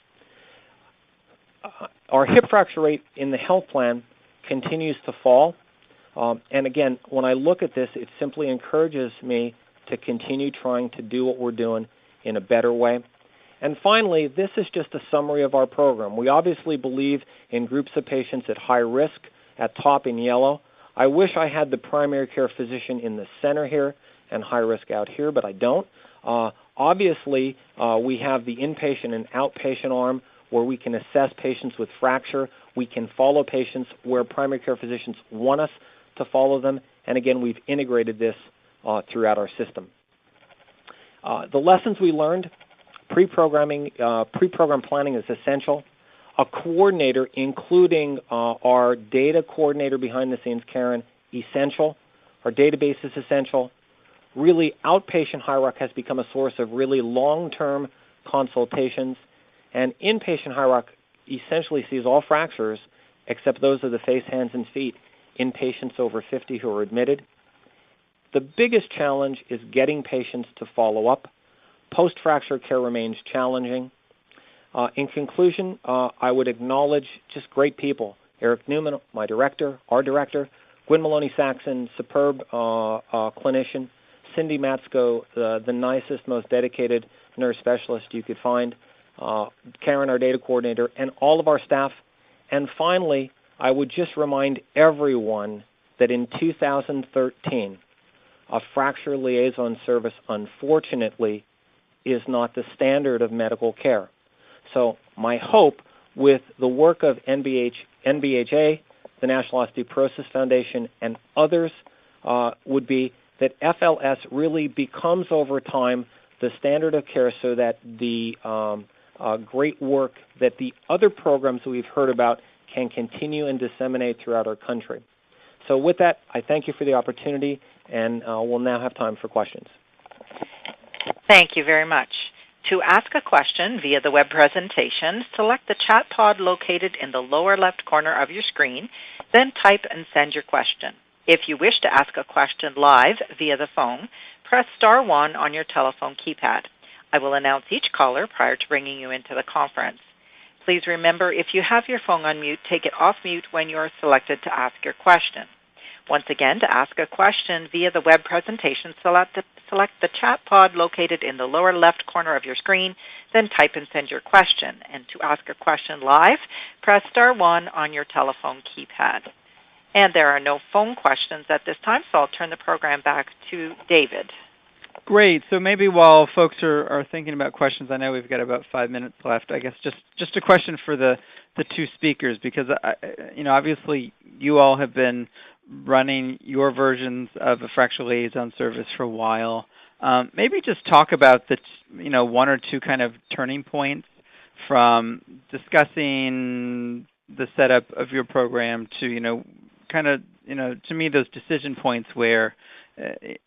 Our hip fracture rate in the health plan continues to fall. And again, when I look at this, it simply encourages me to continue trying to do what we're doing in a better way. And finally, this is just a summary of our program. We obviously believe in groups of patients at high risk, at top in yellow. I wish I had the primary care physician in the center here and high risk out here, but I don't. Obviously, we have the inpatient and outpatient arm where we can assess patients with fracture. We can follow patients where primary care physicians want us to follow them. And again, we've integrated this throughout our system. The lessons we learned, pre-program planning is essential. A coordinator, including our data coordinator behind the scenes, Karen, essential. Our database is essential. Really, outpatient HYROC has become a source of really long-term consultations. And inpatient HYROC essentially sees all fractures except those of the face, hands, and feet in patients over 50 who are admitted. The biggest challenge is getting patients to follow up. Post-fracture care remains challenging. In conclusion, I would acknowledge just great people. Eric Newman, my director, our director, Gwen Maloney-Saxon, superb clinician, Cindy Matsko, the nicest, most dedicated nurse specialist you could find, Karen, our data coordinator, and all of our staff. And finally, I would just remind everyone that in 2013, a fracture liaison service, unfortunately, is not the standard of medical care. So my hope with the work of NBHA, the National Osteoporosis Foundation, and others would be that FLS really becomes over time the standard of care so that the great work that the other programs that we've heard about can continue and disseminate throughout our country. So with that, I thank you for the opportunity, and we'll now have time for questions. Thank you very much. To ask a question via the web presentation, select the chat pod located in the lower left corner of your screen, then type and send your question. If you wish to ask a question live via the phone, press *1 on your telephone keypad. I will announce each caller prior to bringing you into the conference. Please remember, if you have your phone on mute, take it off mute when you are selected to ask your question. Once again, to ask a question via the web presentation, select the chat pod located in the lower left corner of your screen, then type and send your question. And to ask a question live, press *1 on your telephone keypad. And there are no phone questions at this time, so I'll turn the program back to David. Great. So maybe while folks are thinking about questions, I know we've got about 5 minutes left. I guess just a question for the two speakers, because obviously you all have been running your versions of a fracture liaison service for a while. Maybe just talk about the one or two kind of turning points from discussing the setup of your program to to me those decision points where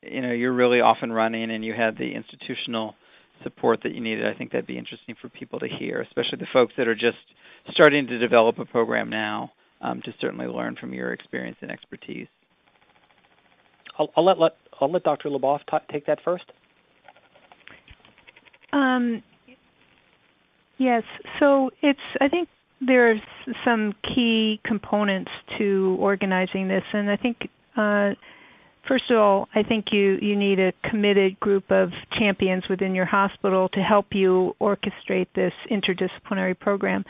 you're really off and running and you had the institutional support that you needed. I think that'd be interesting for people to hear, especially the folks that are just starting to develop a program now, to certainly learn from your experience and expertise. I'll let Dr. Leboff take that first. Yes. So I think there's some key components to organizing this, and I think first of all, I think you need a committed group of champions within your hospital to help you orchestrate this interdisciplinary program.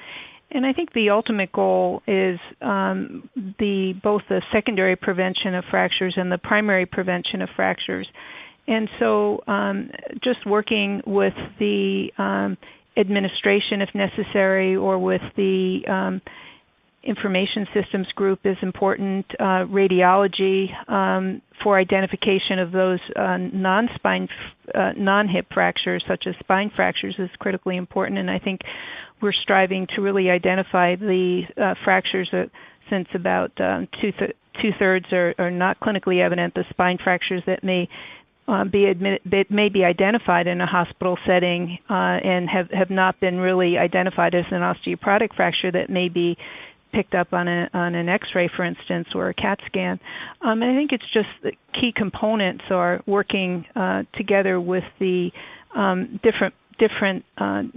And I think the ultimate goal is both the secondary prevention of fractures and the primary prevention of fractures. And so just working with the administration if necessary, or with the information systems group is important. Radiology for identification of those non-spine, non-hip fractures such as spine fractures is critically important, and I think we're striving to really identify the fractures since about two-thirds are not clinically evident, the spine fractures that may be identified in a hospital setting and have not been really identified as an osteoporotic fracture that may be picked up on an X-ray, for instance, or a CAT scan. And I think it's just the key components are working together with the different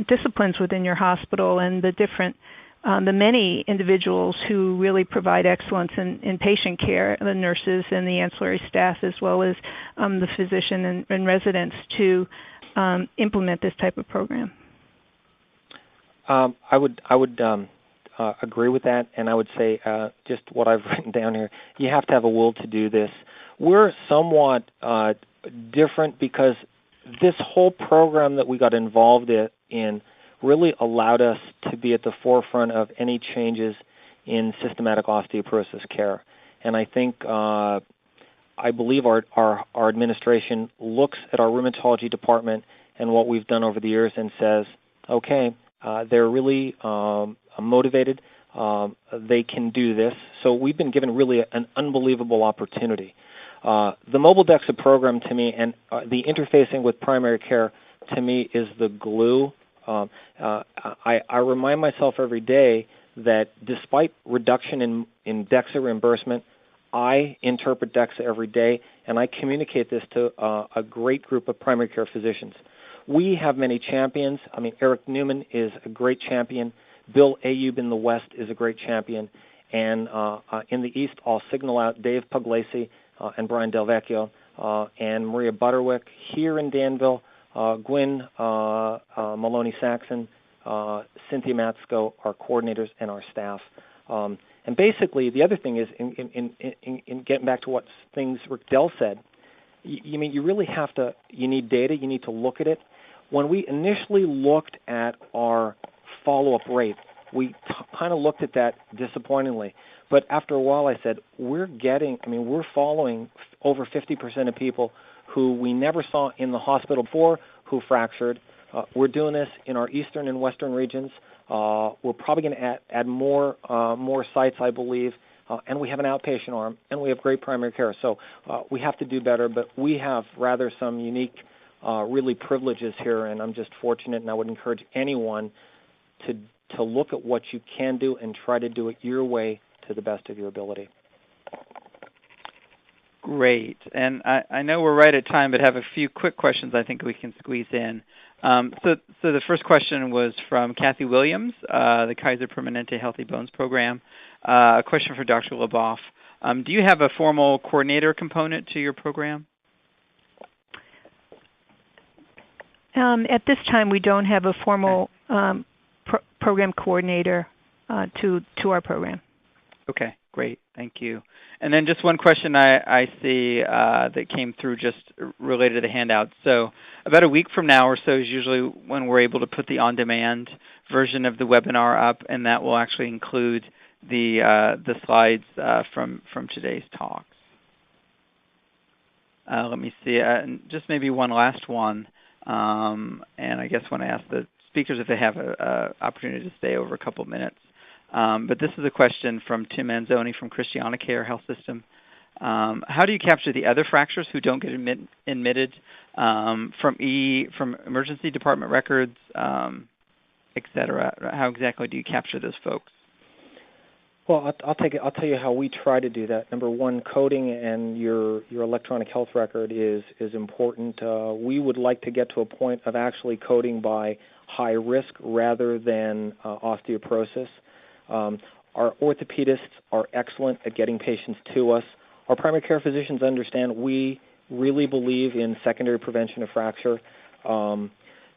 disciplines within your hospital and the many individuals who really provide excellence in patient care, the nurses and the ancillary staff, as well as the physician and residents to implement this type of program. I would agree with that, and I would say just what I've written down here. You have to have a will to do this. We're somewhat different because this whole program that we got involved in really allowed us to be at the forefront of any changes in systematic osteoporosis care. And I think, I believe our administration looks at our rheumatology department and what we've done over the years and says, okay, they're really motivated, they can do this. So we've been given really an unbelievable opportunity. The mobile DEXA program to me and the interfacing with primary care to me is the glue. I remind myself every day that despite reduction in DEXA reimbursement, I interpret DEXA every day, and I communicate this to a great group of primary care physicians. We have many champions. I mean, Eric Newman is a great champion. Bill Ayub in the West is a great champion. And in the East, I'll signal out Dave Puglisi and Brian Delvecchio and Maria Butterwick. Here in Danville, Gwyn Maloney-Saxon, Cynthia Matsko, our coordinators and our staff. And basically, the other thing is, in getting back to what things Rick Dell said, you really have to, you need data, you need to look at it. When we initially looked at our follow-up rate, we kind of looked at that disappointingly. But after a while I said, we're following over 50% of people who we never saw in the hospital before who fractured. We're doing this in our eastern and western regions. We're probably going to add more sites, I believe, and we have an outpatient arm, and we have great primary care. So we have to do better, but we have rather some unique, really privileges here, and I'm just fortunate, and I would encourage anyone to look at what you can do and try to do it your way to the best of your ability. Great. And I know we're right at time, but have a few quick questions I think we can squeeze in. So the first question was from Kathy Williams, the Kaiser Permanente Healthy Bones Program. A question for Dr. Leboff. Do you have a formal coordinator component to your program? At this time, we don't have a formal program coordinator to our program. Okay, great. Thank you. And then just one question I see that came through just related to the handouts. So about a week from now or so is usually when we're able to put the on-demand version of the webinar up, and that will actually include the slides from today's talks. Let me see. Just maybe one last one. And I guess when I ask the speakers if they have an opportunity to stay over a couple of minutes. But this is a question from Tim Manzoni from Christiana Care Health System. How do you capture the other fractures who don't get admitted from emergency department records, et cetera? How exactly do you capture those folks? Well, I'll tell you how we try to do that. Number one, coding and your electronic health record is important. We would like to get to a point of actually coding by high risk rather than osteoporosis. Our orthopedists are excellent at getting patients to us. Our primary care physicians understand we really believe in secondary prevention of fracture.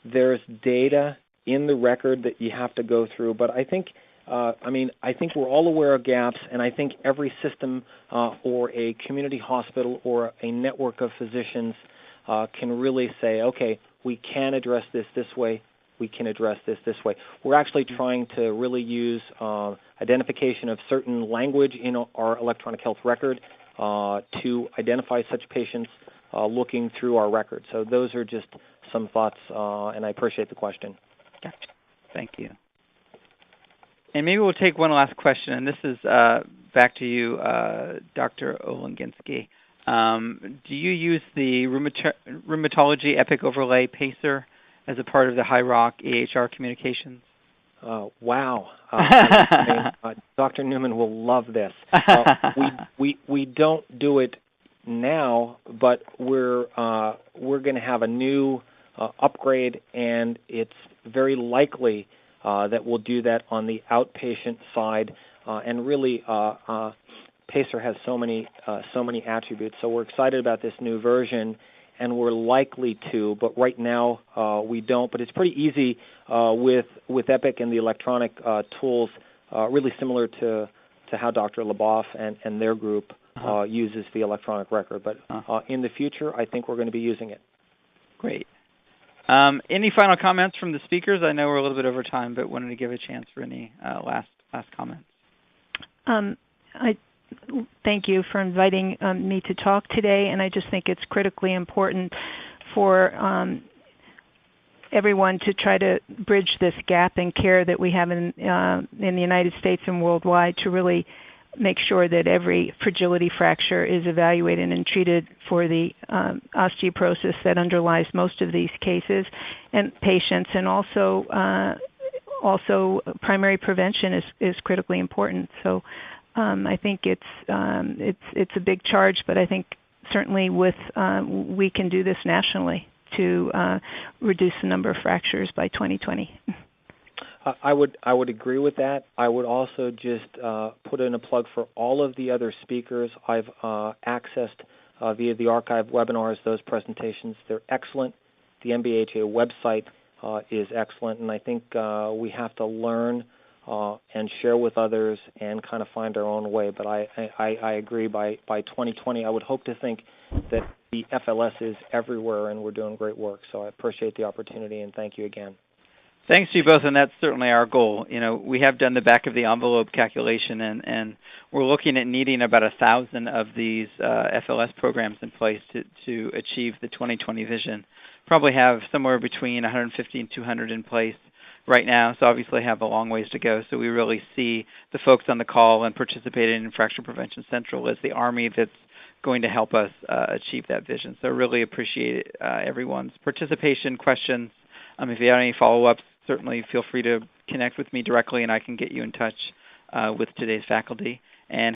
There's data in the record that you have to go through, but I think we're all aware of gaps, and I think every system or a community hospital or a network of physicians can really say, okay, we can address this way, we can address this way. We're actually trying to really use identification of certain language in our electronic health record to identify such patients looking through our record. So those are just some thoughts, and I appreciate the question. Gotcha. Thank you. And maybe we'll take one last question, and this is back to you, Dr. Olenginsky. Do you use the Rheumatology Epic Overlay PACER as a part of the HiRock EHR communications? Wow. Dr. Newman will love this. We don't do it now, but we're going to have a new upgrade, and it's very likely that we'll do that on the outpatient side. And really, PACER has so many attributes. So we're excited about this new version, and we're likely to, but right now we don't. But it's pretty easy with Epic and the electronic tools, really similar to how Dr. Leboff and their group uses the electronic record. But in the future, I think we're going to be using it. Great. Any final comments from the speakers? I know we're a little bit over time, but wanted to give a chance for any last comments. I thank you for inviting me to talk today, and I just think it's critically important for everyone to try to bridge this gap in care that we have in the United States and worldwide to really make sure that every fragility fracture is evaluated and treated for the osteoporosis that underlies most of these cases and patients, and also primary prevention is critically important. So I think it's a big charge, but I think certainly with we can do this nationally to reduce the number of fractures by 2020. I would agree with that. I would also just put in a plug for all of the other speakers. I've accessed via the archive webinars those presentations. They're excellent. The MBHA website is excellent, and I think we have to learn and share with others and kind of find our own way. But I agree. By 2020, I would hope to think that the FLS is everywhere, and we're doing great work. So I appreciate the opportunity, and thank you again. Thanks to you both, and that's certainly our goal. You know, we have done the back of the envelope calculation, and we're looking at needing about 1,000 of these FLS programs in place to achieve the 2020 vision. Probably have somewhere between 150 and 200 in place right now, so obviously have a long ways to go. So we really see the folks on the call and participating in Fracture Prevention Central as the army that's going to help us achieve that vision. So really appreciate everyone's participation, questions. If you have any follow-ups, certainly feel free to connect with me directly, and I can get you in touch with today's faculty. And